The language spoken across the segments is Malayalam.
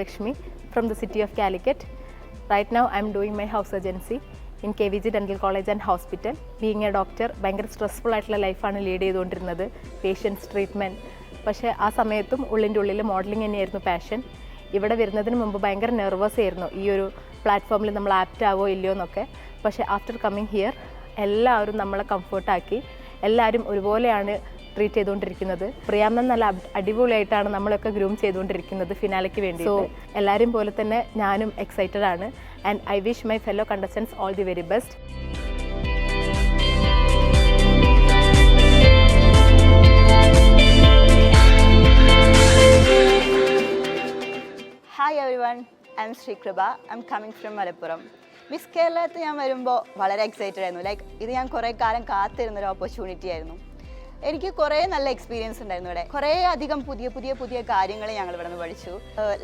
Lakshmi from the city of Calicut. Right now I am doing my house agency in KVG Dental College and Hospital. Being a doctor, ഭയങ്കര സ്ട്രെസ്ഫുൾ ആയിട്ടുള്ള ലൈഫാണ് ലീഡ് ചെയ്തുകൊണ്ടിരുന്നത്. Patients treatment. പക്ഷേ ആ സമയത്തും ഉള്ളിൽ മോഡലിംഗ് തന്നെയായിരുന്നു പാഷൻ. ഇവിടെ വരുന്നതിന് മുമ്പ് ഭയങ്കര നെർവസ് ആയിരുന്നു, ഈ ഒരു പ്ലാറ്റ്ഫോമിൽ നമ്മൾ ആപ്റ്റ് ആവോ ഇല്ലയോ എന്നൊക്കെ. പക്ഷേ ആഫ്റ്റർ കമ്മിങ് ഹിയർ എല്ലാവരും നമ്മളെ കംഫർട്ടാക്കി, എല്ലാവരും ഒരുപോലെയാണ് ട്രീറ്റ് ചെയ്തുകൊണ്ടിരിക്കുന്നത്. പ്രിയാമ്മ നല്ല അടിപൊളിയായിട്ടാണ് നമ്മളൊക്കെ ഗ്രൂം ചെയ്തുകൊണ്ടിരിക്കുന്നത് ഫിനാലയ്ക്ക് വേണ്ടി. സോ എല്ലാവരും പോലെ തന്നെ ഞാനും എക്സൈറ്റഡ് ആണ്. And I wish my fellow contestants all the very best. Hi everyone, I am Srikripa. I am coming from Malappuram. Miss കേരളത്തിൽ ഞാൻ വരുമ്പോൾ വളരെ എക്സൈറ്റഡ് ആയിരുന്നു. ലൈക്ക് ഇത് ഞാൻ കുറേ കാലം കാത്തിരുന്നൊരു ഓപ്പർച്യൂണിറ്റി ആയിരുന്നു. എനിക്ക് കുറേ നല്ല എക്സ്പീരിയൻസ് ഉണ്ടായിരുന്നു ഇവിടെ. കുറേ അധികം പുതിയ കാര്യങ്ങൾ ഞങ്ങൾ ഇവിടെ നിന്ന് പഠിച്ചു.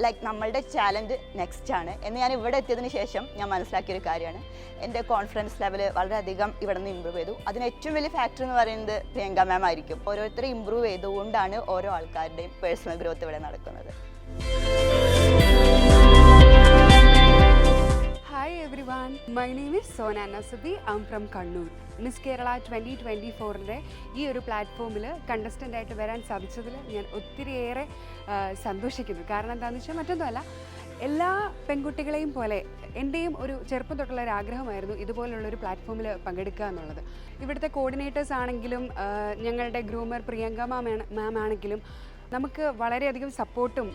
ലൈക്ക് നമ്മളുടെ ചാലഞ്ച് നെക്സ്റ്റ് ആണ് എന്ന് ഞാൻ ഇവിടെ എത്തിയതിന് ശേഷം ഞാൻ മനസ്സിലാക്കിയൊരു കാര്യമാണ്. എൻ്റെ കോൺഫിഡൻസ് ലെവൽ വളരെയധികം ഇവിടെ നിന്ന് ഇമ്പ്രൂവ് ചെയ്തു. അതിന് ഏറ്റവും വലിയ ഫാക്ടർ എന്ന് പറയുന്നത് പ്രിയങ്ക മാം ആയിരിക്കും. ഓരോരുത്തരും ഇമ്പ്രൂവ് ചെയ്തുകൊണ്ടാണ് ഓരോ ആൾക്കാരുടെയും പേഴ്സണൽ ഗ്രോത്ത് ഇവിടെ നടക്കുന്നത്. Hi everyone, my name is Sona Nasubi. I'm from Kannur. Miss Kerala 2024 ഈ ഒരു പ്ലാറ്റ്ഫോമിൽ കണ്ടസ്റ്റൻ്റ് ആയിട്ട് വരാൻ സാധിച്ചതിൽ ഞാൻ ഒത്തിരിയേറെ സന്തോഷിക്കുന്നു. കാരണം എന്താണെന്ന് വെച്ചാൽ മറ്റൊന്നുമല്ല, എല്ലാ പെൺകുട്ടികളെയും പോലെ എൻ്റെയും ഒരു ചെറുപ്പം തൊട്ടുള്ള ഒരു ആഗ്രഹമായിരുന്നു ഇതുപോലുള്ളൊരു പ്ലാറ്റ്ഫോമിൽ പങ്കെടുക്കുക എന്നുള്ളത്. ഇവിടുത്തെ കോർഡിനേറ്റേഴ്സ് ആണെങ്കിലും ഞങ്ങളുടെ ഗ്രൂമർ പ്രിയങ്ക മാം ആണെങ്കിലും നമുക്ക് വളരെയധികം സപ്പോർട്ടും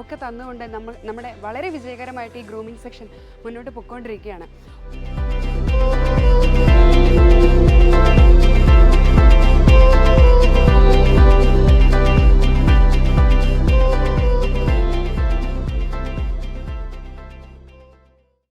ഒക്കെ തന്നുകൊണ്ട് നമ്മുടെ വളരെ വിജയകരമായിട്ട് ഈ ഗ്രൂമിംഗ് സെക്ഷൻ മുന്നോട്ട് പൊയ്ക്കൊണ്ടിരിക്കുകയാണ്.